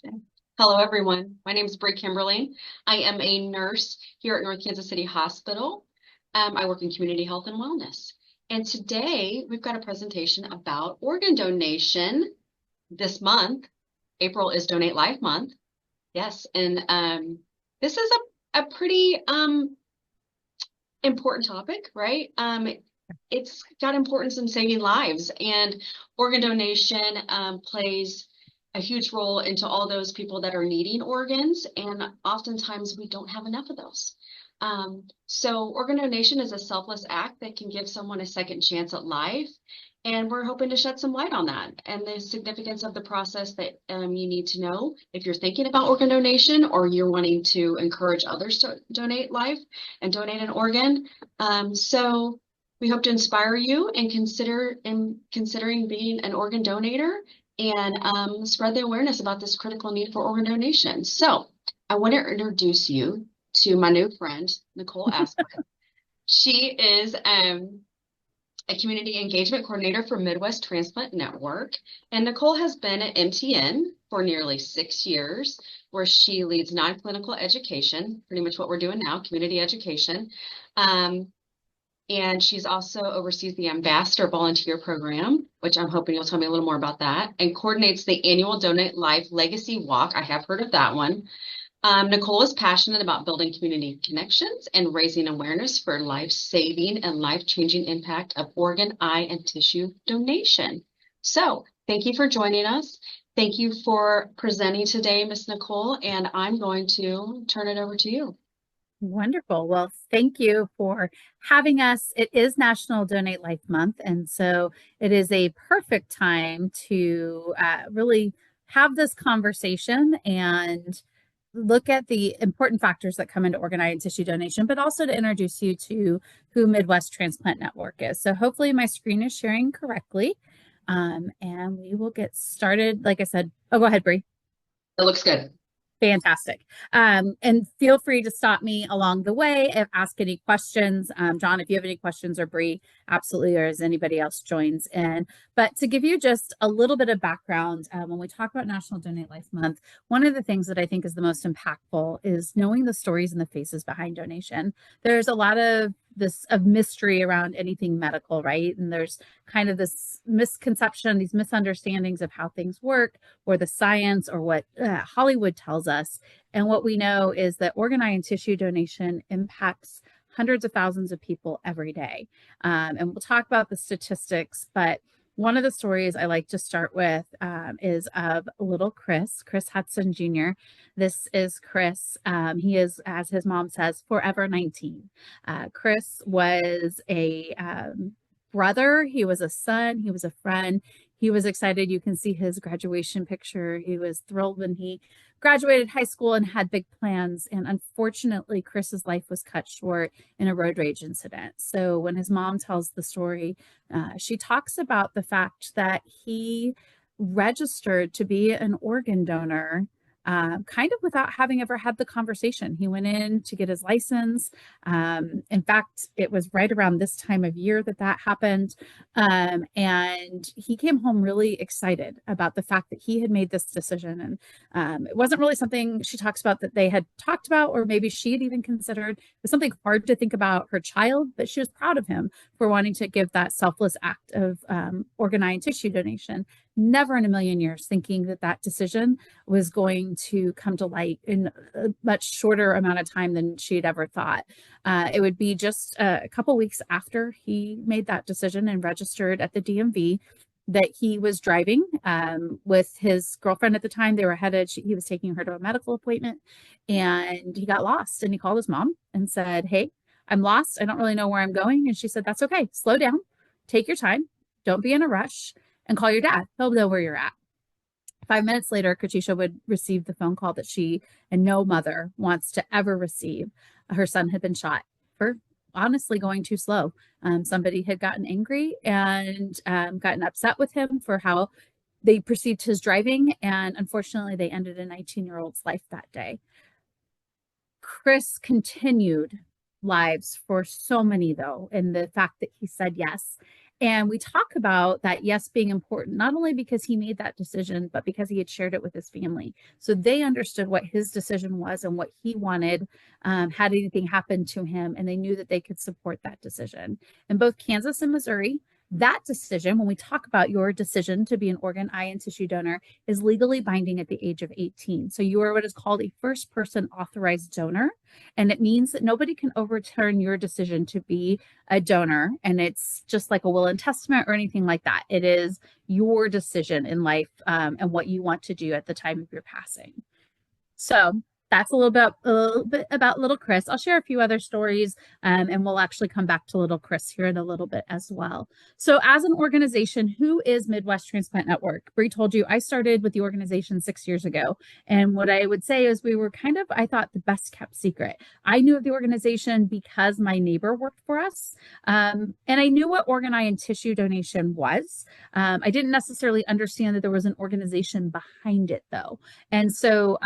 Okay. Hello, everyone. My name is Brie Kimberly. I am a nurse here at North Kansas City Hospital. I work in community health and wellness. And today we've got a presentation about organ donation. This month, April is Donate Life Month. Yes, and this is a pretty important topic, right? It's got importance in saving lives, and organ donation plays a huge role into all those people that are needing organs, and oftentimes we don't have enough of those. So organ donation is a selfless act that can give someone a second chance at life, and we're hoping to shed some light on that and the significance of the process that you need to know if you're thinking about organ donation or you're wanting to encourage others to donate life and donate an organ. So we hope to inspire you and considering being an organ donor and spread the awareness about this critical need for organ donation. So I want to introduce you to my new friend, Nicole Asquith. She is a community engagement coordinator for Midwest Transplant Network. And Nicole has been at MTN for nearly 6 years, where she leads non-clinical education, pretty much what we're doing now, community education. And she's also oversees the Ambassador Volunteer Program, which I'm hoping you'll tell me a little more about that, and coordinates the annual Donate Life Legacy Walk. I have heard of that one. Nicole is passionate about building community connections and raising awareness for life-saving and life-changing impact of organ, eye, and tissue donation. So thank you for joining us. Thank you for presenting today, Miss Nicole, and I'm going to turn it over to you. Wonderful. Well, thank you for having us. It is National Donate Life Month, and so it is a perfect time to really have this conversation and look at the important factors that come into organ, eye, and tissue donation, but also to introduce you to who Midwest Transplant Network is. So hopefully my screen is sharing correctly, and we will get started. Like I said, go ahead, Bree. It looks good. Fantastic. And feel free to stop me along the way if ask any questions. John, if you have any questions, or Bree, absolutely, or as anybody else joins in. But to give you just a little bit of background, when we talk about National Donate Life Month, one of the things that I think is the most impactful is knowing the stories and the faces behind donation. There's a lot of mystery around anything medical, right? And there's kind of this misconception, these misunderstandings of how things work, or the science, or what Hollywood tells us. And what we know is that organ, eye, and tissue donation impacts hundreds of thousands of people every day. And we'll talk about the statistics, but one of the stories I like to start with is of little Chris Hutson Jr. This is Chris. He is, as his mom says, forever 19. Chris was a brother. He was a son. He was a friend. He was excited. You can see his graduation picture. He was thrilled when he graduated high school and had big plans. And unfortunately, Chris's life was cut short in a road rage incident. So when his mom tells the story, she talks about the fact that he registered to be an organ donor kind of without having ever had the conversation. He went in to get his license. In fact, it was right around this time of year that happened. And he came home really excited about the fact that he had made this decision. And it wasn't really something she talks about that they had talked about, or maybe she had even considered. It was something hard to think about her child, but she was proud of him for wanting to give that selfless act of organ, eye, and tissue donation. Never in a million years thinking that decision was going to come to light in a much shorter amount of time than she'd ever thought. It would be just a couple weeks after he made that decision and registered at the DMV that he was driving with his girlfriend at the time. They were headed, he was taking her to a medical appointment, and he got lost. And he called his mom and said, "Hey, I'm lost. I don't really know where I'm going." And she said, "That's okay. Slow down. Take your time. Don't be in a rush. And call your dad. He'll know where you're at." 5 minutes later, Katisha would receive the phone call that she and no mother wants to ever receive. Her son had been shot for honestly going too slow. Somebody had gotten angry and gotten upset with him for how they perceived his driving. And unfortunately, they ended a 19-year-old's life that day. Chris continued lives for so many, though, in the fact that he said yes. And we talk about that yes being important, not only because he made that decision, but because he had shared it with his family. So they understood what his decision was and what he wanted, had anything happened to him, and they knew that they could support that decision. In both Kansas and Missouri, that decision, when we talk about your decision to be an organ, eye, and tissue donor, is legally binding at the age of 18. So you are what is called a first person authorized donor. And it means that nobody can overturn your decision to be a donor. And it's just like a will and testament or anything like that. It is your decision in life, and what you want to do at the time of your passing. So that's a little bit about little Chris. I'll share a few other stories, and we'll actually come back to little Chris here in a little bit as well. So as an organization, who is Midwest Transplant Network? Bree told you I started with the organization 6 years ago. And what I would say is we were kind of, I thought, the best kept secret. I knew of the organization because my neighbor worked for us. And I knew what organ, eye, and tissue donation was. I didn't necessarily understand that there was an organization behind it, though. And so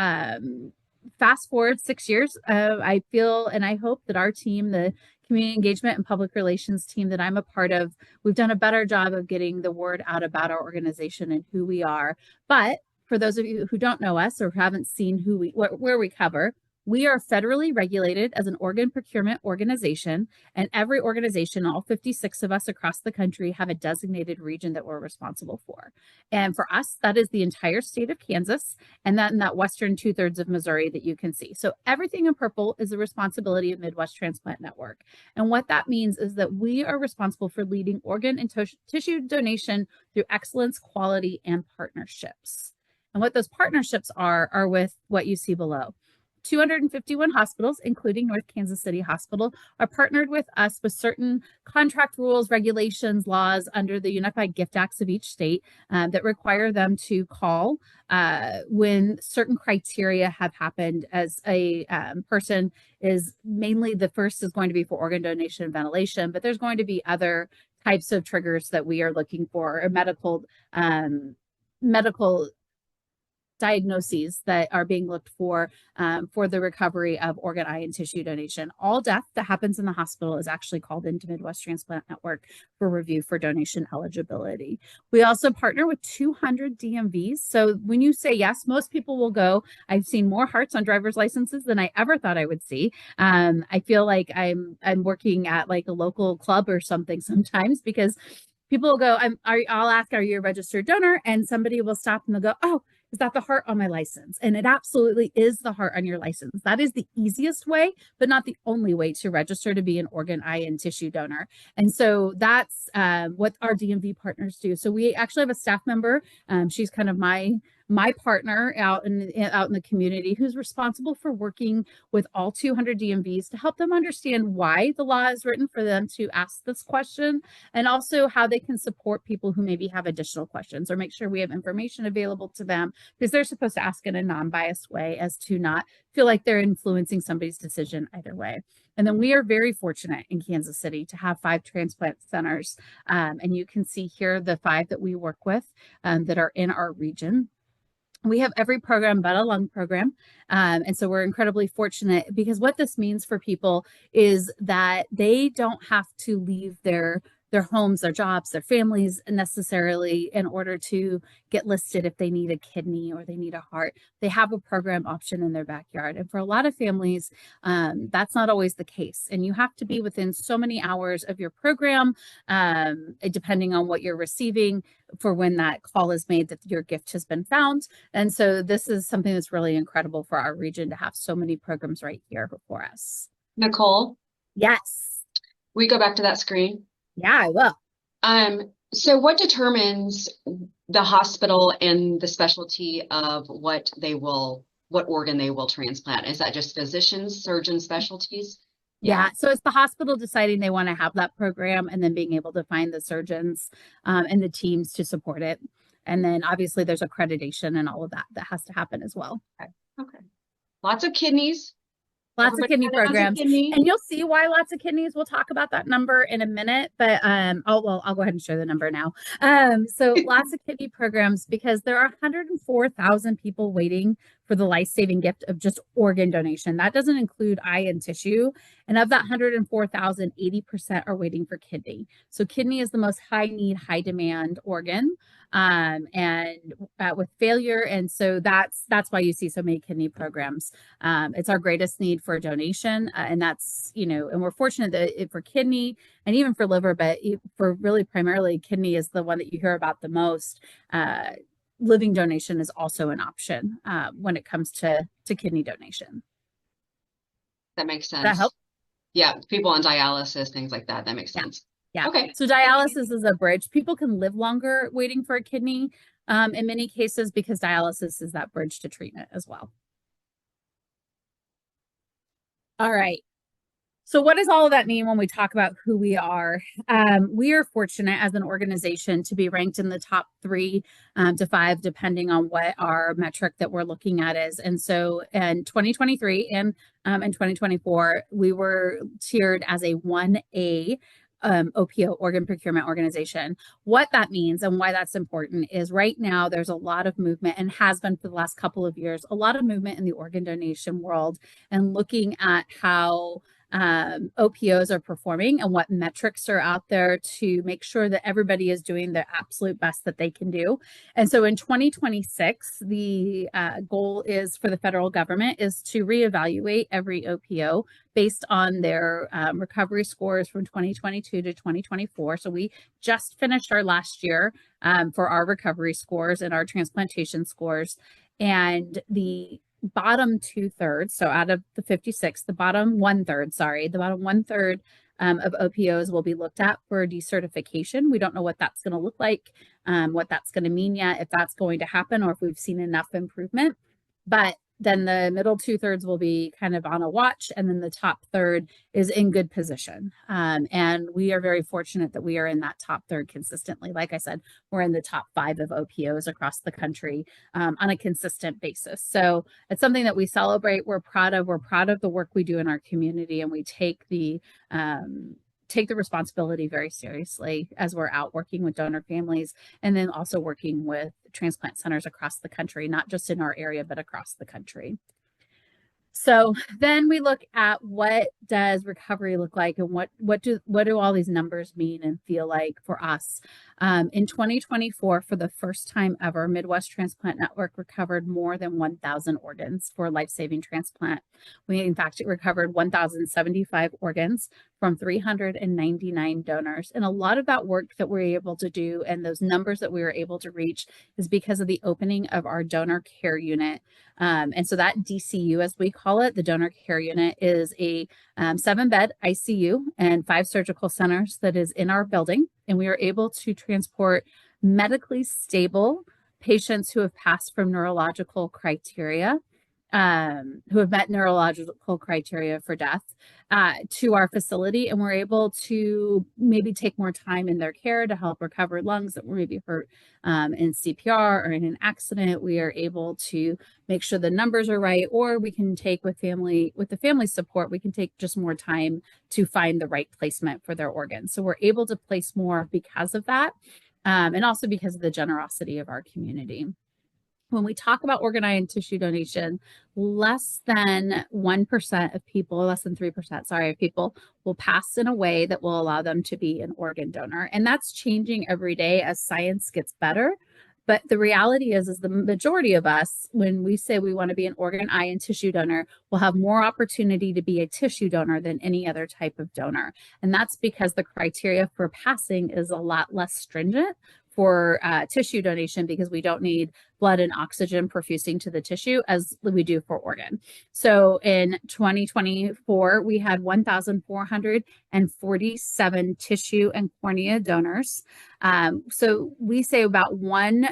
fast forward 6 years, I feel and I hope that our team, the community engagement and public relations team that I'm a part of, we've done a better job of getting the word out about our organization and who we are. But for those of you who don't know us or haven't seen where we cover, we are federally regulated as an organ procurement organization, and every organization, all 56 of us across the country, have a designated region that we're responsible for. And for us, that is the entire state of Kansas, and then that western 2/3 of Missouri that you can see. So everything in purple is the responsibility of Midwest Transplant Network. And what that means is that we are responsible for leading organ and tissue donation through excellence, quality, and partnerships. And what those partnerships are with what you see below. 251 hospitals, including North Kansas City Hospital, are partnered with us with certain contract rules, regulations, laws under the Unified Gift Acts of each state that require them to call when certain criteria have happened. As a person is mainly, the first is going to be for organ donation and ventilation, but there's going to be other types of triggers that we are looking for, or medical diagnoses that are being looked for the recovery of organ, eye, and tissue donation. All death that happens in the hospital is actually called into Midwest Transplant Network for review for donation eligibility. We also partner with 200 DMVs. So when you say yes, most people will go. I've seen more hearts on driver's licenses than I ever thought I would see. I feel like I'm working at like a local club or something sometimes, because people will go, I'll ask, are you a registered donor? And somebody will stop and they'll go, oh, is that the heart on my license? And it absolutely is the heart on your license. That is the easiest way, but not the only way to register to be an organ, eye, and tissue donor. And so that's what our DMV partners do. So we actually have a staff member. She's kind of my partner out in the community, who's responsible for working with all 200 DMVs to help them understand why the law is written for them to ask this question, and also how they can support people who maybe have additional questions, or make sure we have information available to them, because they're supposed to ask in a non-biased way, as to not feel like they're influencing somebody's decision either way. And then we are very fortunate in Kansas City to have 5 transplant centers. And you can see here the 5 that we work with that are in our region. We have every program but a lung program. And so we're incredibly fortunate, because what this means for people is that they don't have to leave their homes, their jobs, their families necessarily in order to get listed if they need a kidney or they need a heart. They have a program option in their backyard. And for a lot of families, that's not always the case. And you have to be within so many hours of your program, depending on what you're receiving, for when that call is made that your gift has been found. And so this is something that's really incredible for our region, to have so many programs right here before us. Nicole, Yes. we go back to that screen. Yeah, I will. So what determines the hospital and the specialty of what organ they will transplant? Is that just physicians, surgeons, specialties? Yeah. So it's the hospital deciding they want to have that program, and then being able to find the surgeons and the teams to support it. And then obviously there's accreditation and all of that has to happen as well. Okay. Lots of kidneys. Lots of kidney programs. And you'll see why lots of kidneys. We'll talk about that number in a minute, but I'll go ahead and show the number now. So lots of kidney programs, because there are 104,000 people waiting for the life-saving gift of just organ donation. That doesn't include eye and tissue. And of that 104,000, 80% are waiting for kidney. So kidney is the most high need, high demand organ, and with failure. And so that's why you see so many kidney programs. It's our greatest need for donation. And that's, and we're fortunate that for kidney and even for liver, but for really primarily kidney is the one that you hear about the most. Living donation is also an option when it comes to kidney donation. That makes Does that sense. help? Yeah, people on dialysis, things like that. That makes Yeah. sense. Yeah. Okay. So dialysis is a bridge. People can live longer waiting for a kidney in many cases because dialysis is that bridge to treatment as well. All right. So what does all of that mean when we talk about who we are? We are fortunate as an organization to be ranked in the top 3 to 5, depending on what our metric that we're looking at is. And so in 2023 and in 2024, we were tiered as a 1A OPO, organ procurement organization. What that means and why that's important is right now there's a lot of movement, and has been for the last couple of years, a lot of movement in the organ donation world and looking at how OPOs are performing and what metrics are out there to make sure that everybody is doing the absolute best that they can do. And so in 2026, the goal is for the federal government is to reevaluate every OPO based on their recovery scores from 2022 to 2024. So we just finished our last year for our recovery scores and our transplantation scores. And the bottom 2/3, so out of the 56, the bottom 1/3, of OPOs will be looked at for decertification. We don't know what that's going to look like, what that's going to mean yet, if that's going to happen, or if we've seen enough improvement. But then the middle 2/3 will be kind of on a watch, and then the top third is in good position. And we are very fortunate that we are in that top third consistently. Like I said, we're in the top 5 of OPOs across the country on a consistent basis. So it's something that we celebrate. We're proud of. We're proud of the work we do in our community, and we take the responsibility very seriously as we're out working with donor families and then also working with transplant centers across the country, not just in our area, but across the country. So then we look at what does recovery look like and what do all these numbers mean and feel like for us. In 2024, for the first time ever, Midwest Transplant Network recovered more than 1,000 organs for life-saving transplant. We, in fact, recovered 1,075 organs from 399 donors. And a lot of that work that we're able to do and those numbers that we were able to reach is because of the opening of our donor care unit. And so that DCU, as we call it, the donor care unit, is a 7-bed ICU and 5 surgical centers that is in our building. And we are able to transport medically stable patients who have passed from neurological criteria, who have met neurological criteria for death, to our facility. And we're able to maybe take more time in their care to help recover lungs that were maybe hurt in CPR or in an accident. We are able to make sure the numbers are right, or we can take with the family support, we can take just more time to find the right placement for their organs. So we're able to place more because of that, and also because of the generosity of our community. When we talk about organ, eye, and tissue donation, less than 1% of people, less than 3%, sorry, of people will pass in a way that will allow them to be an organ donor. And that's changing every day as science gets better. But the reality is the majority of us, when we say we want to be an organ, eye, and tissue donor, will have more opportunity to be a tissue donor than any other type of donor. And that's because the criteria for passing is a lot less stringent for tissue donation, because we don't need blood and oxygen perfusing to the tissue as we do for organ. So in 2024, we had 1,447 tissue and cornea donors. So we say about one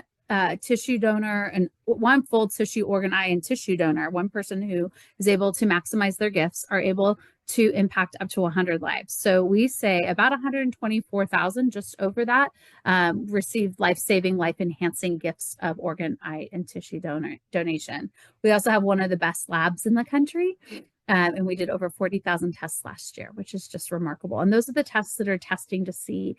tissue donor and one full tissue, organ, eye, and tissue donor, one person who is able to maximize their gifts, are able to impact up to 100 lives. So we say about 124,000, just over that, received life-saving, life-enhancing gifts of organ, eye, and tissue donation. We also have one of the best labs in the country. And we did over 40,000 tests last year, which is just remarkable. And those are the tests that are testing to see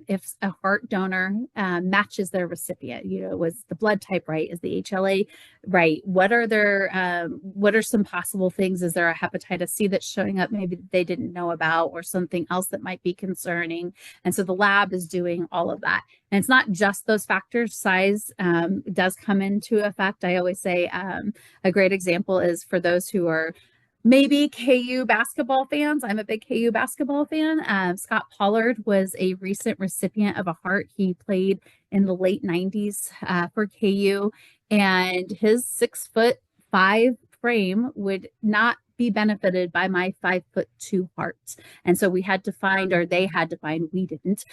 if a heart donor matches their recipient. Was the blood type right? Is the HLA right? What are some possible things? Is there a hepatitis C that's showing up maybe that they didn't know about, or something else that might be concerning? And so the lab is doing all of that. And it's not just those factors. Size does come into effect. I always say a great example is for those who are maybe KU basketball fans. I'm a big KU basketball fan. Scott Pollard was a recent recipient of a heart. He played in the late 90s for KU, and his 6'5" frame would not be benefited by my 5'2" heart. And so we had to find, or they had to find, we didn't.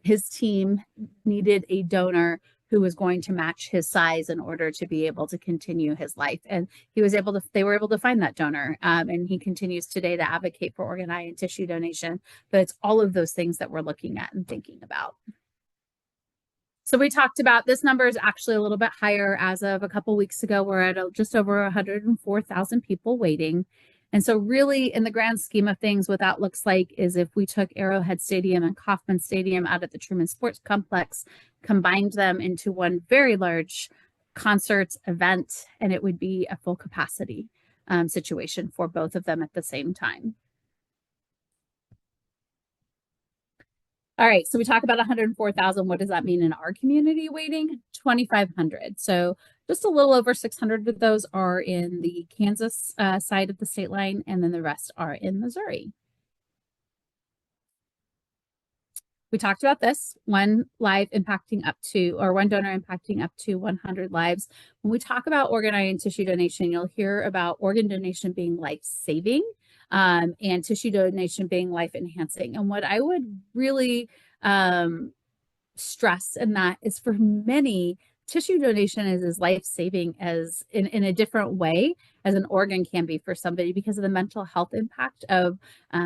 His team needed a donor who was going to match his size in order to be able to continue his life. And they were able to find that donor. And he continues today to advocate for organ, eye, and tissue donation. But it's all of those things that we're looking at and thinking about. So we talked about, this number is actually a little bit higher. As of a couple weeks ago, we're at just over 104,000 people waiting. And so really, in the grand scheme of things, what that looks like is if we took Arrowhead Stadium and Kauffman Stadium out at the Truman Sports Complex, combined them into one very large concert event, and it would be a full capacity situation for both of them at the same time. All right, so we talk about 104,000. What does that mean in our community waiting? 2,500. So just a little over 600 of those are in the Kansas side of the state line, and then the rest are in Missouri. We talked about this, one donor impacting up to 100 lives. When we talk about organ, eye, and tissue donation, you'll hear about organ donation being life-saving and tissue donation being life-enhancing. And what I would really stress in that is, for many, tissue donation is as life-saving as in a different way as an organ can be for somebody, because of the mental health impact of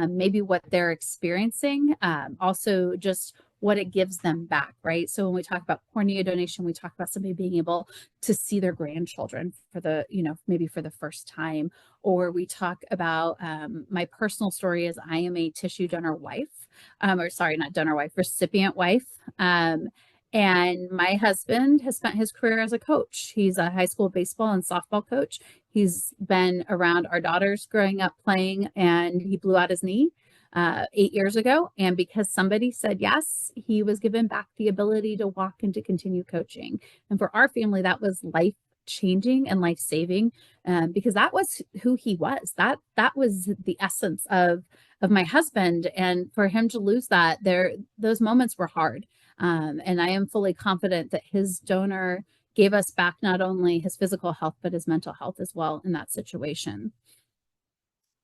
maybe what they're experiencing, also just what it gives them back, right? So when we talk about cornea donation, we talk about somebody being able to see their grandchildren for maybe for the first time, or we talk about my personal story is I am a tissue donor wife, recipient wife. And my husband has spent his career as a coach. He's a high school baseball and softball coach. He's been around our daughters growing up playing, and he blew out his knee 8 years ago. And because somebody said yes, he was given back the ability to walk and to continue coaching. And for our family, that was life changing and life saving, because that was who he was. That was the essence of my husband. And for him to lose that, those moments were hard. And I am fully confident that his donor gave us back not only his physical health, but his mental health as well in that situation.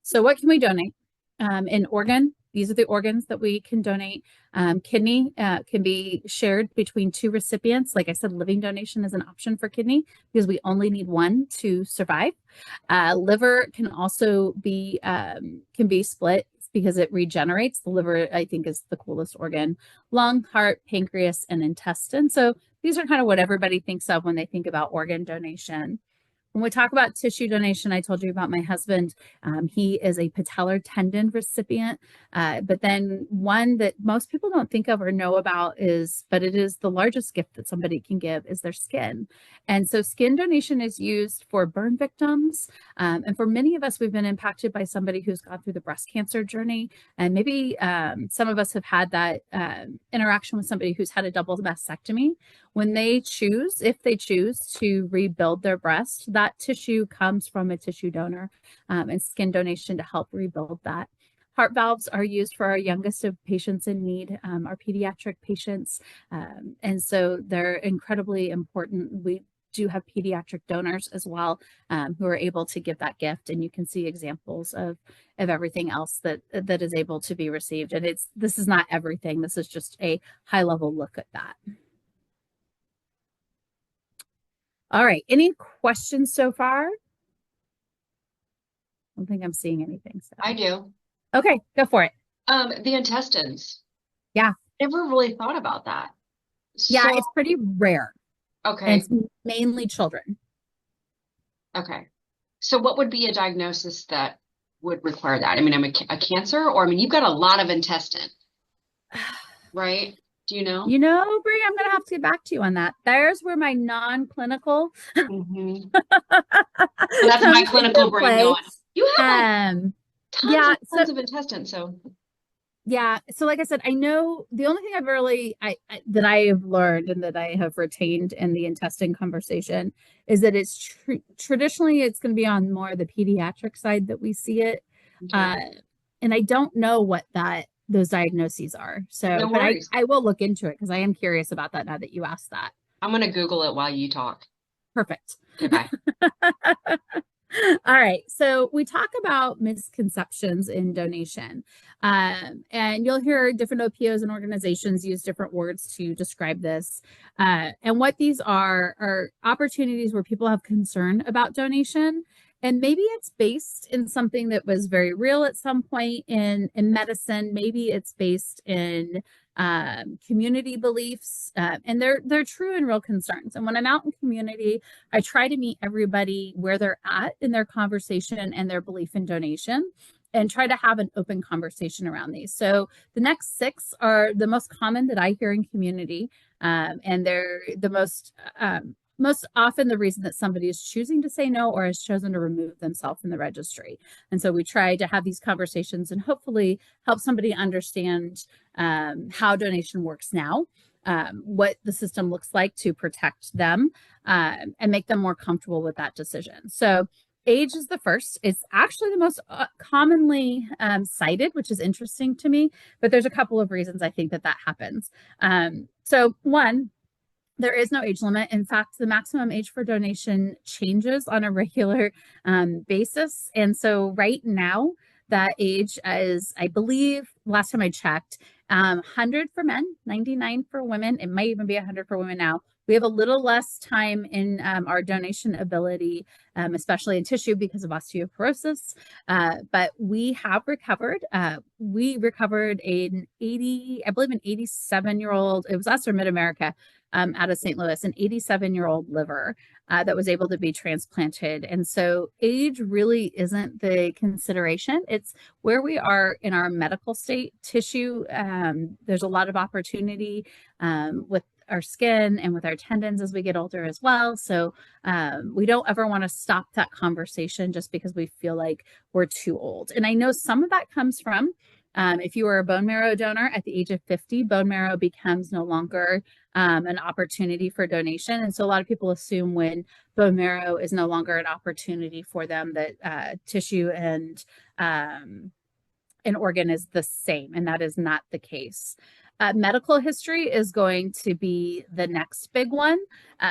So what can we donate? In organ, these are the organs that we can donate. Kidney can be shared between two recipients. Like I said, living donation is an option for kidney because we only need one to survive. Liver can also be split because it regenerates. The liver, I think, is the coolest organ. Lung, heart, pancreas, and intestine. So these are kind of what everybody thinks of when they think about organ donation. When we talk about tissue donation, I told you about my husband. He is a patellar tendon recipient, but then one that most people don't think of or know about but it is the largest gift that somebody can give, is their skin. And so skin donation is used for burn victims. And for many of us, we've been impacted by somebody who's gone through the breast cancer journey. And maybe some of us have had that interaction with somebody who's had a double mastectomy. When if they choose to rebuild their breast, that tissue comes from a tissue donor, and skin donation to help rebuild that. Heart valves are used for our youngest of patients in need, our pediatric patients. And so they're incredibly important. We do have pediatric donors as well, who are able to give that gift. And you can see examples of everything else that is able to be received. And this is not everything. This is just a high level look at that. All right. Any questions so far? I don't think I'm seeing anything. So. I do. Okay, go for it. The intestines. Yeah. Never really thought about that. Yeah, it's pretty rare. Okay. And it's mainly children. Okay. So what would be a diagnosis that would require that? I mean, I'm a cancer, or I mean, you've got a lot of intestine, right? Do you know? You know, Brie, I'm gonna have to get back to you on that. There's where my non-clinical Hmm. Well, that's my comes clinical into brain play. going. You have like Um, tons yeah, and so tons of intestine, so yeah, so like I said, I know the only thing I've really I that I have learned and that I have retained in the intestine conversation is that it's traditionally it's going to be on more the pediatric side that we see it. okay. Uh, and I don't know what that those diagnoses are. So, No but worries. I will look into it because I am curious about that now that you asked that. I'm gonna Google it while you talk. Perfect. Okay, bye. All right. So we talk about misconceptions in donation. And you'll hear different OPOs and organizations use different words to describe this. And what these are opportunities where people have concern about donation. And maybe it's based in something that was very real at some point in medicine. Maybe it's based in community beliefs, and they're true and real concerns. And when I'm out in community, I try to meet everybody where they're at in their conversation and their belief in donation and try to have an open conversation around these. So the next six are the most common that I hear in community. And they're the most often the reason that somebody is choosing to say no or has chosen to remove themselves from the registry. And so we try to have these conversations and hopefully help somebody understand how donation works now, what the system looks like to protect them, and make them more comfortable with that decision. So age is the first. It's actually the most commonly cited, which is interesting to me, but there's a couple of reasons I think that that happens. So one, there is no age limit. In fact, the maximum age for donation changes on a regular basis. And so right now, that age is, I believe, last time I checked, 100 for men, 99 for women. It might even be 100 for women now. We have a little less time in our donation ability, especially in tissue because of osteoporosis. But we have recovered. We recovered an 80, I believe, an 87-year-old. It was us or Mid America, out of St. Louis, an 87-year-old liver that was able to be transplanted. And so age really isn't the consideration. It's where we are in our medical state. Tissue, there's a lot of opportunity with our skin and with our tendons as we get older as well. So we don't ever want to stop that conversation just because we feel like we're too old. And I know some of that comes from if you were a bone marrow donor at the age of 50, bone marrow becomes no longer an opportunity for donation. And so a lot of people assume when bone marrow is no longer an opportunity for them that tissue and an organ is the same, and that is not the case. Medical history is going to be the next big one.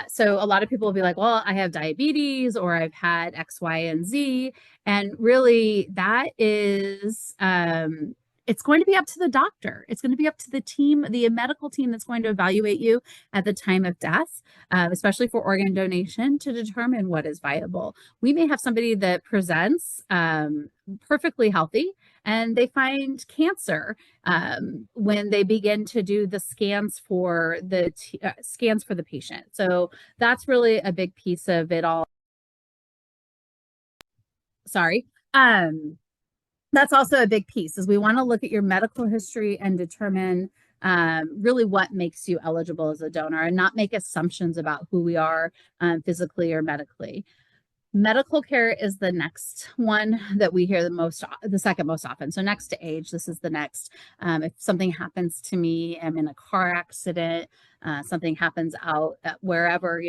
So a lot of people will be like, well, I have diabetes or I've had X, Y, and Z. And really that is, it's going to be up to the doctor. It's going to be up to the team, the medical team that's going to evaluate you at the time of death, especially for organ donation to determine what is viable. We may have somebody that presents perfectly healthy and they find cancer when they begin to do the scans for the scans for the patient. So that's really a big piece of it all. Sorry. That's also a big piece is we want to look at your medical history and determine really what makes you eligible as a donor and not make assumptions about who we are physically or medically. Medical care is the next one that we hear the second most often. So next to age, this is the next. If something happens to me, I'm in a car accident, something happens out at wherever,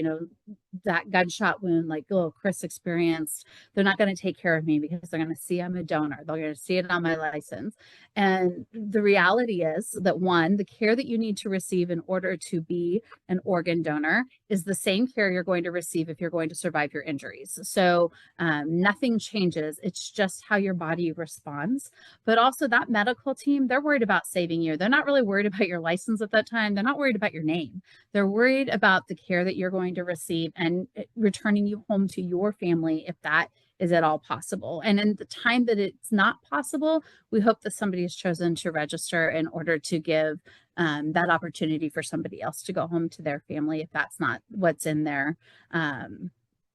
that gunshot wound like Chris experienced, they're not going to take care of me because they're going to see I'm a donor. They're going to see it on my license. And the reality is that one, the care that you need to receive in order to be an organ donor is the same care you're going to receive if you're going to survive your injuries. So nothing changes. It's just how your body responds. But also that medical team, they're worried about saving you. They're not really worried about your license at that time. They're not worried about your name. They're worried about the care that you're going to receive and returning you home to your family if that is at all possible. And in the time that it's not possible, we hope that somebody has chosen to register in order to give that opportunity for somebody else to go home to their family if that's not what's in their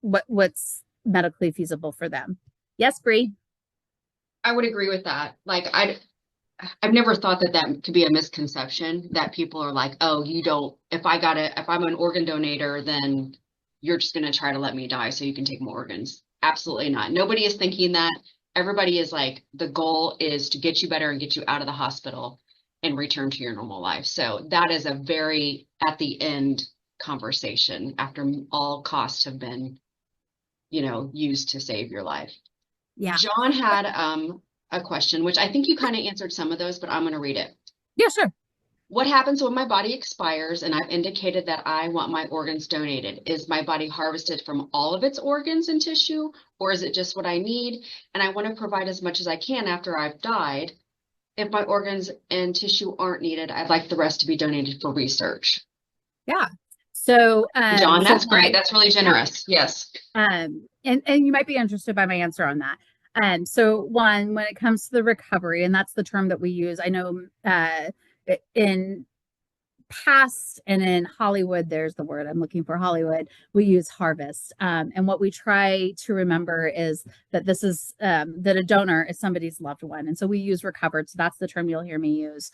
what's medically feasible for them. Yes, Bree? I would agree with that. Like I've never thought that that could be a misconception that people are like, oh, you don't, if I'm an organ donator, then you're just going to try to let me die so you can take more organs. Absolutely not. Nobody is thinking that. Everybody is like, the goal is to get you better and get you out of the hospital and return to your normal life. So that is a very at the end conversation after all costs have been, used to save your life. Yeah. John had a question, which I think you kind of answered some of those, but I'm going to read it. Yeah, sure. What happens when my body expires and I've indicated that I want my organs donated? Is my body harvested from all of its organs and tissue, or is it just what I need? And I want to provide as much as I can after I've died. If my organs and tissue aren't needed, I'd like the rest to be donated for research. Yeah. So, John, that's great. That's really generous. Yes. and you might be interested by my answer on that. So one, when it comes to the recovery, and that's the term that we use, I know in past and in Hollywood, there's the word I'm looking for, Hollywood, we use harvest. And what we try to remember is that this is that a donor is somebody's loved one. And so we use recovered. So that's the term you'll hear me use.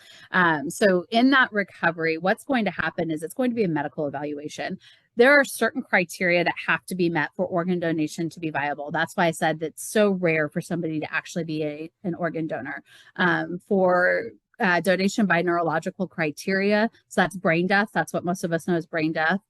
So in that recovery, what's going to happen is it's going to be a medical evaluation. There are certain criteria that have to be met for organ donation to be viable. That's why I said that it's so rare for somebody to actually be an organ donor. For donation by neurological criteria. So that's brain death. That's what most of us know as brain death.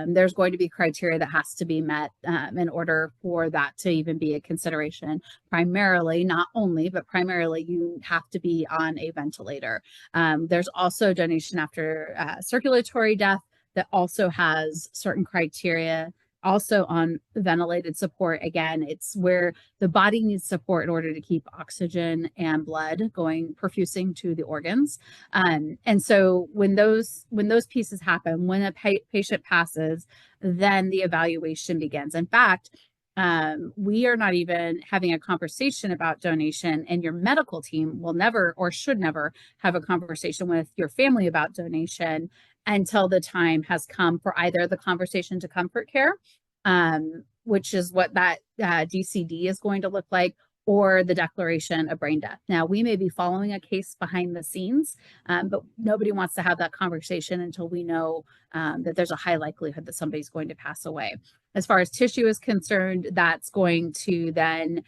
There's going to be criteria that has to be met in order for that to even be a consideration. Primarily, not only, but primarily you have to be on a ventilator. There's also donation after circulatory death that also has certain criteria. Also on ventilated support, again, it's where the body needs support in order to keep oxygen and blood perfusing to the organs. And so when those pieces happen, when a patient passes, then the evaluation begins. In fact, we are not even having a conversation about donation, and your medical team will never or should never have a conversation with your family about donation until the time has come for either the conversation to comfort care, which is what that DCD is going to look like, or the declaration of brain death. Now, we may be following a case behind the scenes, but nobody wants to have that conversation until we know that there's a high likelihood that somebody's going to pass away. As far as tissue is concerned, that's going to then,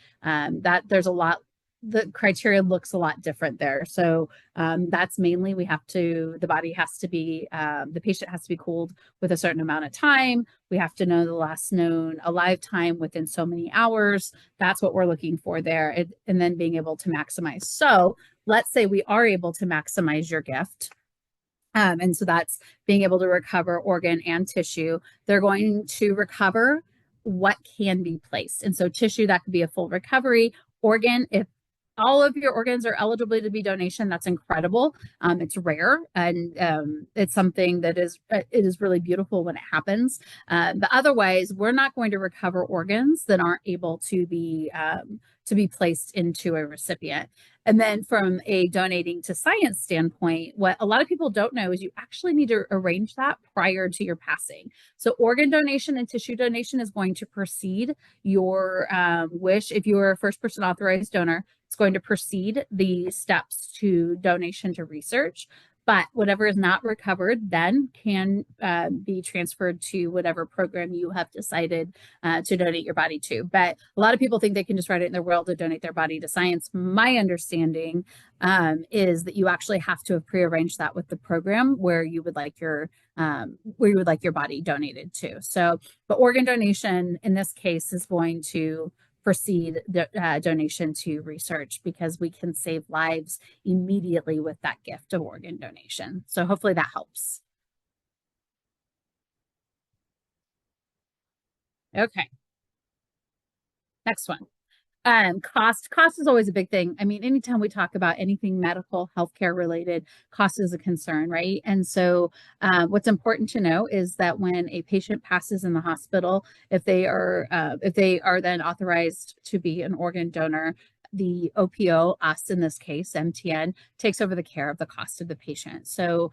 the criteria looks a lot different there. So that's mainly the body has to be, the patient has to be cooled with a certain amount of time. We have to know the last known alive time within so many hours. That's what we're looking for there. And then being able to maximize. So let's say we are able to maximize your gift. And so that's being able to recover organ and tissue. They're going to recover what can be placed. And so tissue, that could be a full recovery. Organ, if all of your organs are eligible to be donation, that's incredible. It's rare, and it's something that it is really beautiful when it happens. But otherwise, we're not going to recover organs that aren't able to be placed into a recipient. And then from a donating to science standpoint, what a lot of people don't know is you actually need to arrange that prior to your passing. So organ donation and tissue donation is going to precede your wish. If you are a first person authorized donor, it's going to precede the steps to donation to research. But whatever is not recovered then can be transferred to whatever program you have decided to donate your body to. But a lot of people think they can just write it in their will to donate their body to science. My understanding is that you actually have to have prearranged that with the program where you would like your body donated to. So, but organ donation in this case is going to proceed donation to research because we can save lives immediately with that gift of organ donation. So hopefully that helps. Okay. Next one. Cost is always a big thing. I mean, anytime we talk about anything medical, healthcare related, cost is a concern, right? And so what's important to know is that when a patient passes in the hospital, if they are then authorized to be an organ donor, the OPO, us in this case, MTN, takes over the care of the cost of the patient. So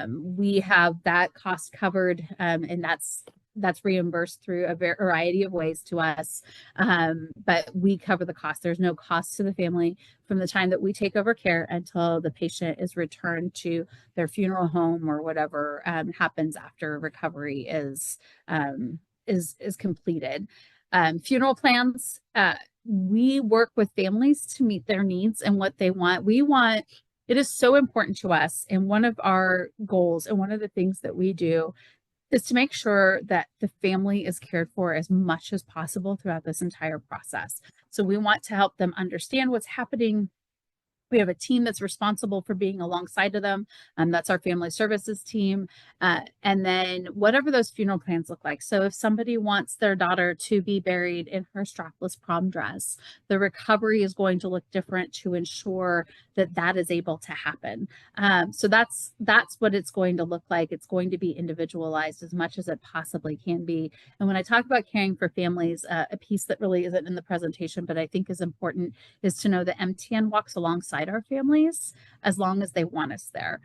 we have that cost covered, and that's that's reimbursed through a variety of ways to us. But we cover the cost. There's no cost to the family from the time that we take over care until the patient is returned to their funeral home or whatever happens after recovery is completed. Funeral plans. We work with families to meet their needs and what they want. It is so important to us. And one of our goals and one of the things that we do is to make sure that the family is cared for as much as possible throughout this entire process. So we want to help them understand what's happening. We have a team that's responsible for being alongside of them. That's our family services team. And then whatever those funeral plans look like. So if somebody wants their daughter to be buried in her strapless prom dress, the recovery is going to look different to ensure that that is able to happen. So that's what it's going to look like. It's going to be individualized as much as it possibly can be. And when I talk about caring for families, a piece that really isn't in the presentation, but I think is important, is to know that MTN walks alongside our families as long as they want us there.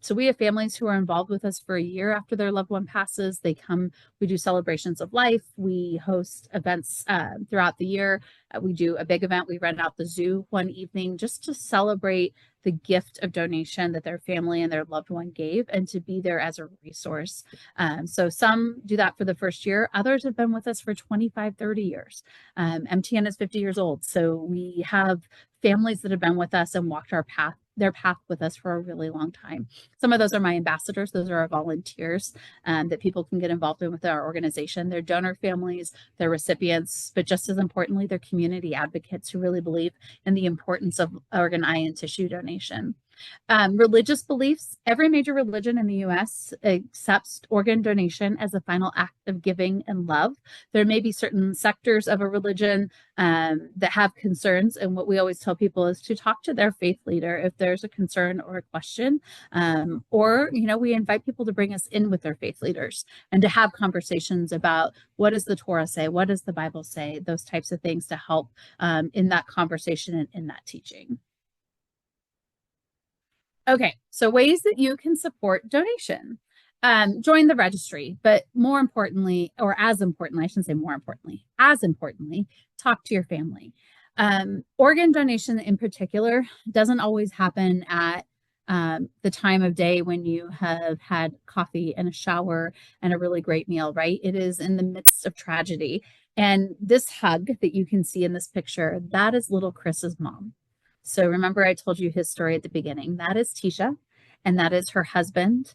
So we have families who are involved with us for a year after their loved one passes. They come, we do celebrations of life. We host events throughout the year. We do a big event. We rent out the zoo one evening just to celebrate the gift of donation that their family and their loved one gave and to be there as a resource. So some do that for the first year. Others have been with us for 25, 30 years. MTN is 50 years old. So we have families that have been with us and walked their path with us for a really long time. Some of those are my ambassadors. Those are our volunteers that people can get involved in with our organization. They're donor families, they're recipients, but just as importantly, they're community advocates who really believe in the importance of organ, eye, and tissue donation. Religious beliefs. Every major religion in the US accepts organ donation as a final act of giving and love. There may be certain sectors of a religion that have concerns. And what we always tell people is to talk to their faith leader if there's a concern or a question. Or, we invite people to bring us in with their faith leaders and to have conversations about what does the Torah say? What does the Bible say? Those types of things to help in that conversation and in that teaching. Okay, so ways that you can support donation. Join the registry, but more importantly, or as importantly, I shouldn't say more importantly, as importantly, talk to your family. Organ donation in particular doesn't always happen at the time of day when you have had coffee and a shower and a really great meal, right? It is in the midst of tragedy. And this hug that you can see in this picture, that is little Chris's mom. So remember I told you his story at the beginning. That is Tisha, and that is her husband,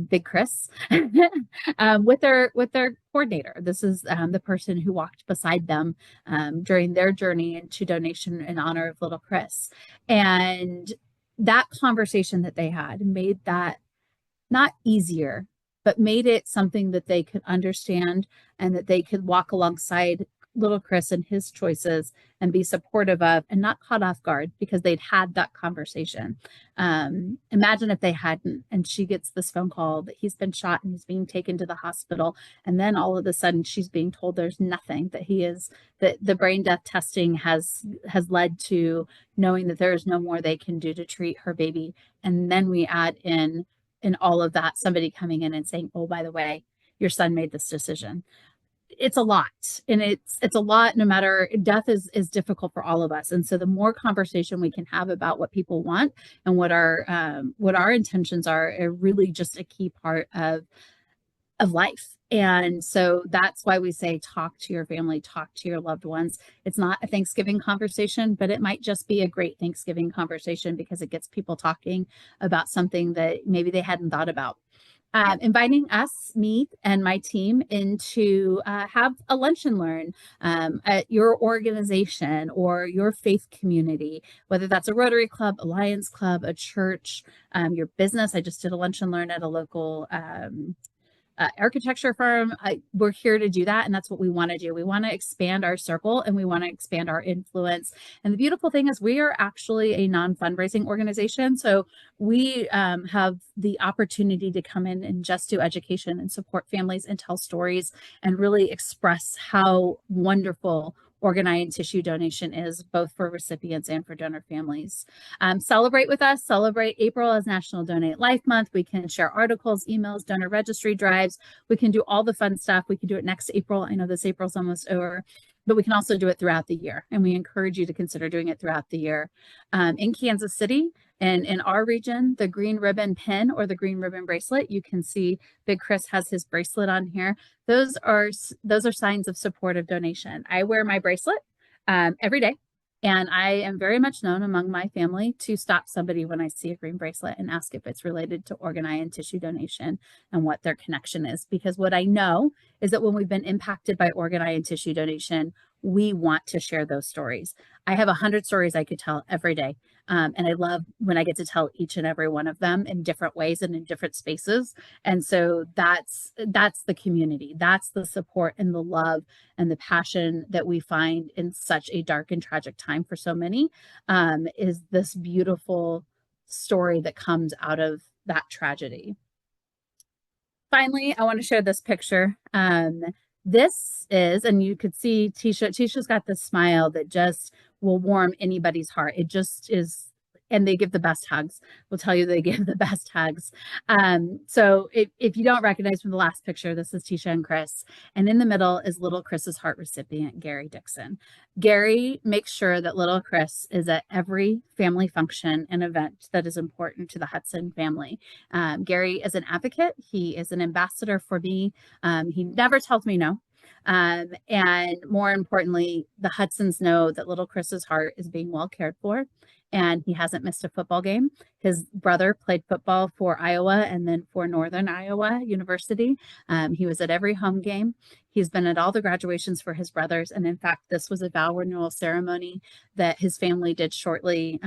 Big Chris, with their coordinator. This is the person who walked beside them during their journey into donation in honor of little Chris. And that conversation that they had made that not easier, but made it something that they could understand and that they could walk alongside little Chris and his choices and be supportive of and not caught off guard because they'd had that conversation. Imagine if they hadn't, and she gets this phone call that he's been shot and he's being taken to the hospital. And then all of a sudden she's being told there's nothing, that the brain death testing has led to knowing that there is no more they can do to treat her baby. And then we add in all of that, somebody coming in and saying, oh, by the way, your son made this decision. It's a lot, and it's a lot. No matter, death is difficult for all of us, and so the more conversation we can have about what people want and what our intentions are really just a key part of life. And so that's why we say talk to your family, talk to your loved ones. It's not a Thanksgiving conversation, but it might just be a great Thanksgiving conversation because it gets people talking about something that maybe they hadn't thought about. Inviting us, me and my team, in to have a lunch and learn at your organization or your faith community, whether that's a Rotary Club, a Lions Club, a church, your business. I just did a lunch and learn at a local architecture firm. We're here to do that, and that's what we want to do. We want to expand our circle and we want to expand our influence. And the beautiful thing is we are actually a non-fundraising organization, so we have the opportunity to come in and just do education and support families and tell stories and really express how wonderful organ, eye, and tissue donation is, both for recipients and for donor families. Celebrate with us. Celebrate April as National Donate Life Month. We can share articles, emails, donor registry drives. We can do all the fun stuff. We can do it next April. I know this April's almost over, but we can also do it throughout the year. And we encourage you to consider doing it throughout the year. In Kansas City and in our region, the green ribbon pin or the green ribbon bracelet, you can see Big Chris has his bracelet on here. Those are signs of supportive donation. I wear my bracelet every day. And I am very much known among my family to stop somebody when I see a green bracelet and ask if it's related to organ, eye, and tissue donation and what their connection is. Because what I know is that when we've been impacted by organ, eye, and tissue donation, we want to share those stories. I have 100 stories I could tell every day. And I love when I get to tell each and every one of them in different ways and in different spaces. And so that's the community. That's the support and the love and the passion that we find in such a dark and tragic time for so many, is this beautiful story that comes out of that tragedy. Finally, I want to share this picture. This is, and you could see Tisha's got this smile that just will warm anybody's heart. It just is, and they give the best hugs. We'll tell you they give the best hugs. So if you don't recognize from the last picture, this is Tisha and Chris. And in the middle is little Chris's heart recipient, Gary Dixon. Gary makes sure that little Chris is at every family function and event that is important to the Hutson family. Gary is an advocate. He is an ambassador for me. He never tells me no. And more importantly, the Hudsons know that little Chris's heart is being well cared for, and he hasn't missed a football game. His brother played football for Iowa and then for Northern Iowa University. He was at every home game. He's been at all the graduations for his brothers. And in fact, this was a vow renewal ceremony that his family did shortly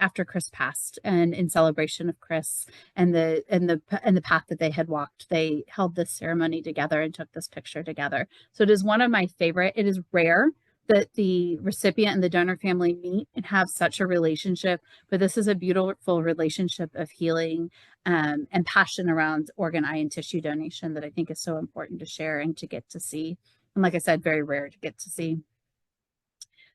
after Chris passed, and in celebration of Chris and the path that they had walked. They held this ceremony together and took this picture together. So it is one of my favorite. It is rare that the recipient and the donor family meet and have such a relationship, but this is a beautiful relationship of healing and passion around organ, eye, and tissue donation that I think is so important to share and to get to see. And like I said, very rare to get to see.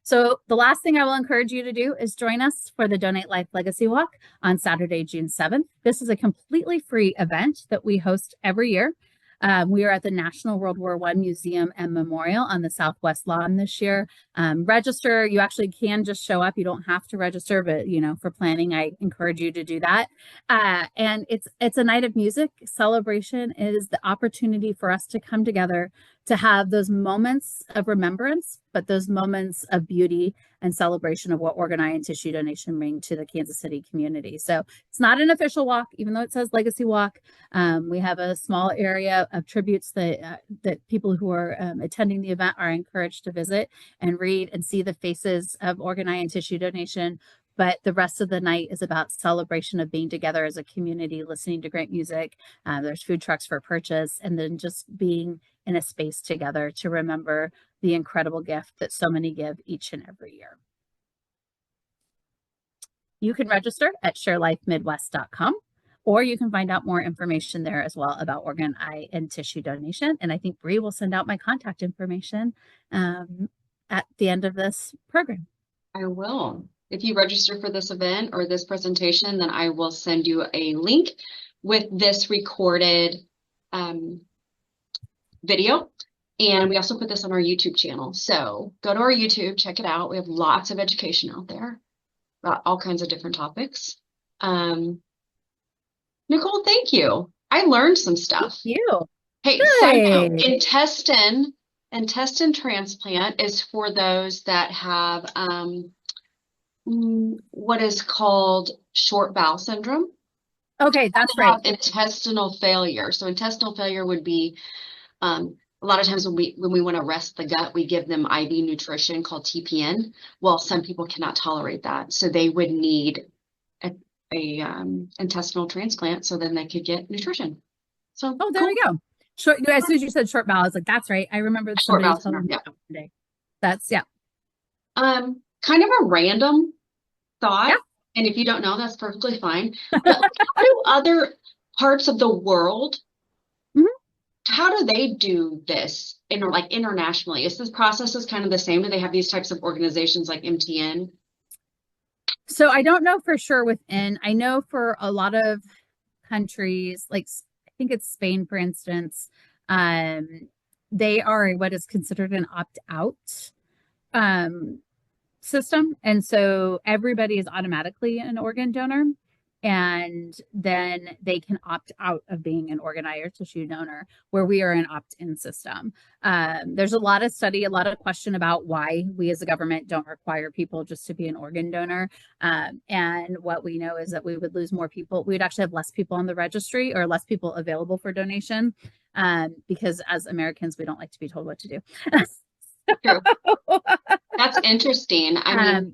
So the last thing I will encourage you to do is join us for the Donate Life Legacy Walk on Saturday, June 7th. This is a completely free event that we host every year. We are at the National World War I Museum and Memorial on the Southwest Lawn this year. Register. You actually can just show up. You don't have to register, but for planning, I encourage you to do that. And it's a night of music. Celebration is the opportunity for us to come together to have those moments of remembrance, but those moments of beauty and celebration of what organ, eye, and tissue donation bring to the Kansas City community. So it's not an official walk, even though it says Legacy Walk. We have a small area of tributes that people who are attending the event are encouraged to visit and read and see the faces of organ, eye, and tissue donation. But the rest of the night is about celebration of being together as a community, listening to great music. There's food trucks for purchase, and then just being in a space together to remember the incredible gift that so many give each and every year. You can register at sharelifemidwest.com, or you can find out more information there as well about organ, eye, and tissue donation. And I think Bree will send out my contact information at the end of this program. I will. If you register for this event or this presentation, then I will send you a link with this recorded video. And we also put this on our YouTube channel. So go to our YouTube, check it out. We have lots of education out there about all kinds of different topics. Nicole, thank you. I learned some stuff. Thank you. Hey, side note, intestine transplant is for those that have what is called short bowel syndrome. Okay, that's right. Intestinal failure. So intestinal failure would be a lot of times when we want to rest the gut, we give them IV nutrition called TPN. Well, some people cannot tolerate that, so they would need a intestinal transplant so then they could get nutrition. So there we go. Short. As soon as you said short bowel, I was like, that's right. I remember somebody telling me today. That's kind of a random thought. Yeah. And if you don't know, that's perfectly fine. But how do other parts of the world how do they do this like internationally? Is this process is kind of the same? Do they have these types of organizations like MTN? So I don't know for sure within, I know for a lot of countries, like I think it's Spain, for instance, um, they are what is considered an opt-out um, system. And so everybody is automatically an organ donor. And then they can opt out of being an organ eye or tissue donor, where we are an opt in system. There's a lot of study, a lot of question about why we as a government don't require people just to be an organ donor. And what we know is that we would lose more people. We would actually have less people on the registry or less people available for donation because as Americans, we don't like to be told what to do. True. That's interesting. I mean,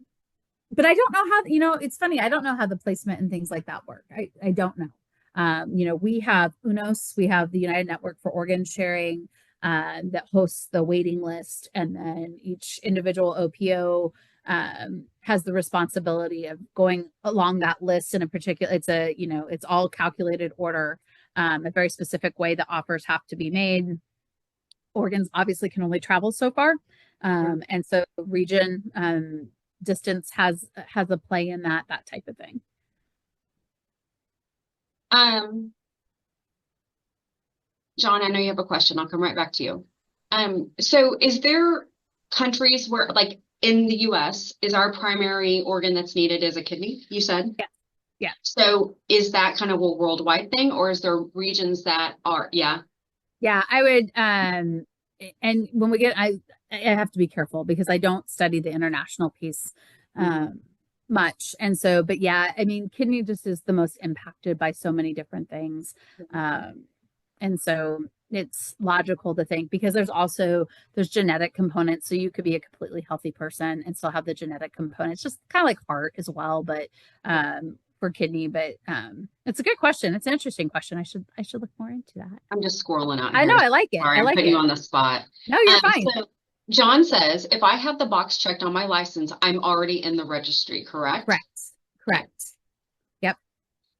But I don't know how, it's funny. I don't know how the placement and things like that work. I don't know. We have UNOS, we have the United Network for Organ Sharing that hosts the waiting list. And then each individual OPO has the responsibility of going along that list in a particular, it's all calculated order, a very specific way that offers have to be made. Organs obviously can only travel so far. And so region, distance has a play in that type of thing. John, I know you have a question. I'll come right back to you. So is there countries where, like in the US, is our primary organ that's needed is a kidney, you said? Yeah. Yeah. So is that kind of a worldwide thing, or is there regions that are, yeah? Yeah, I would and when we get I have to be careful because I don't study the international piece much. And so, but yeah, I mean, kidney just is the most impacted by so many different things. And so it's logical to think because there's genetic components. So you could be a completely healthy person and still have the genetic components, just kind of like heart as well, but for kidney. But it's a good question. It's an interesting question. I should look more into that. I'm just squirreling out I here. know, I like it. Sorry, I I'm like putting it. you on the spot. No, you're fine. So John says, if I have the box checked on my license, I'm already in the registry, correct? Correct. Yep.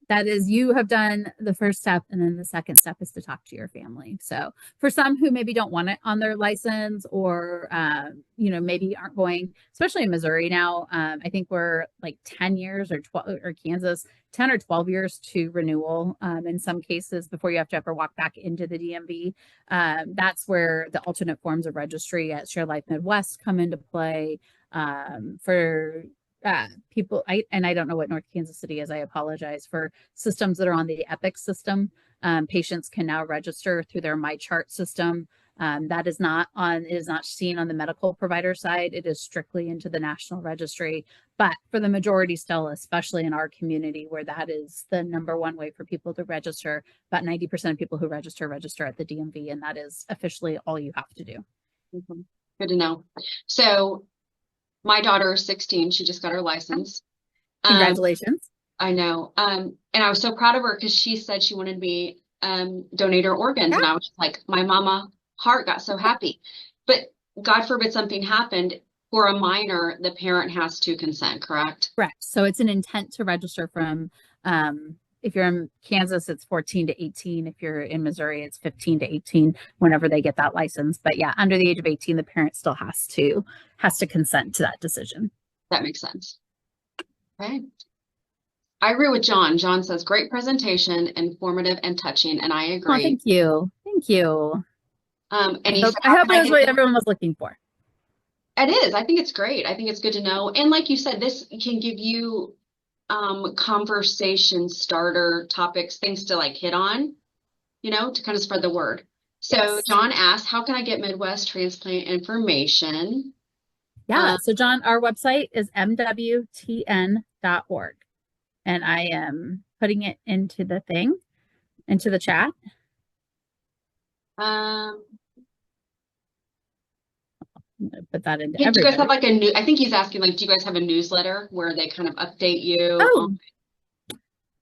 That is, you have done the first step, and then the second step is to talk to your family. So for some who maybe don't want it on their license or, maybe aren't going, especially in Missouri now, I think we're like 10 years or 12, or Kansas, 10 or 12 years to renewal in some cases before you have to ever walk back into the DMV. That's where the alternate forms of registry at Share Life Midwest come into play for people. I don't know what North Kansas City is. I apologize. For systems that are on the Epic system, patients can now register through their MyChart system. That is not seen on the medical provider side. It is strictly into the national registry. But for the majority still, especially in our community where that is the number one way for people to register, about 90% of people who register at the DMV, and that is officially all you have to do. Mm-hmm. Good to know. So my daughter is 16. She just got her license. Congratulations. I know. And I was so proud of her because she said she wanted to be donate her organs. Yeah. And I was like, my mama heart got so happy. But God forbid something happened. For a minor, the parent has to consent, correct? Correct. So it's an intent to register from, if you're in Kansas, it's 14 to 18. If you're in Missouri, it's 15 to 18 whenever they get that license. But yeah, under the age of 18, the parent still has to consent to that decision. That makes sense. Okay. I agree with John. John says, great presentation, informative and touching, and I agree. Oh, thank you. Thank you. And I hope it was what everyone was looking for. It is. I think it's great. I think it's good to know. And like you said, this can give you conversation starter topics, things to like hit on, to kind of spread the word. So yes. John asked, how can I get Midwest transplant information? Yeah. So John, our website is mwtn.org. And I am putting it into the chat. I'm gonna put that into everybody. Do you guys have like I think he's asking, like, do you guys have a newsletter where they kind of update you? Oh,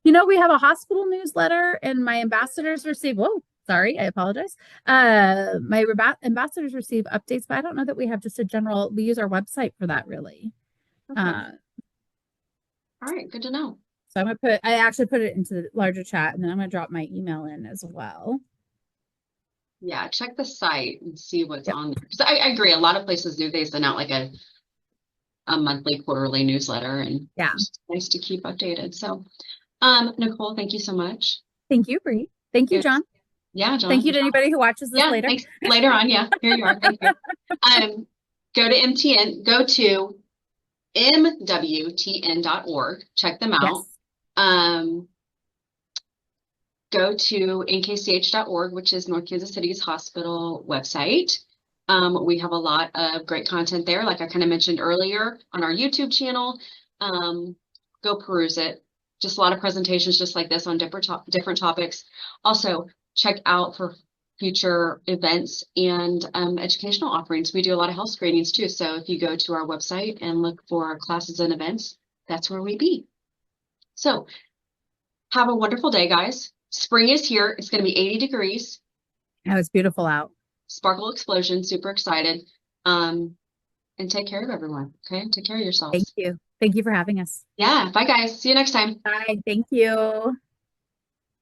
we have a hospital newsletter and my ambassadors receive, sorry, I apologize. My ambassadors receive updates, but I don't know that we have just we use our website for that really. Okay. All right, good to know. So I actually put it into the larger chat, and then I'm going to drop my email in as well. Yeah, check the site and see what's Yep. on there. 'Cause I agree, a lot of places do, they send out like a monthly, quarterly newsletter, and Yeah. it's nice to keep updated. So, Nicole, thank you so much. Thank you, Bree. Thank you, It was, John. yeah, Thank John. you to anybody who watches this Yeah, later. thanks. Later on, yeah, here you are. Thank you. Go to MTN, go to MWTN.org, check them out. Yes. Go to nkch.org, which is North Kansas City's hospital website. We have a lot of great content there, like I kind of mentioned earlier on our YouTube channel. Go peruse it. Just a lot of presentations just like this on different topics. Also, check out for future events and educational offerings. We do a lot of health screenings too. So if you go to our website and look for classes and events, that's where we be. So have a wonderful day, guys. Spring is here. It's going to be 80 degrees. It was beautiful out. Sparkle explosion. Super excited. And take care of everyone. Okay. Take care of Thank yourselves. you. Thank you for having us. Yeah. Bye, guys. See you next time. Bye. Thank you.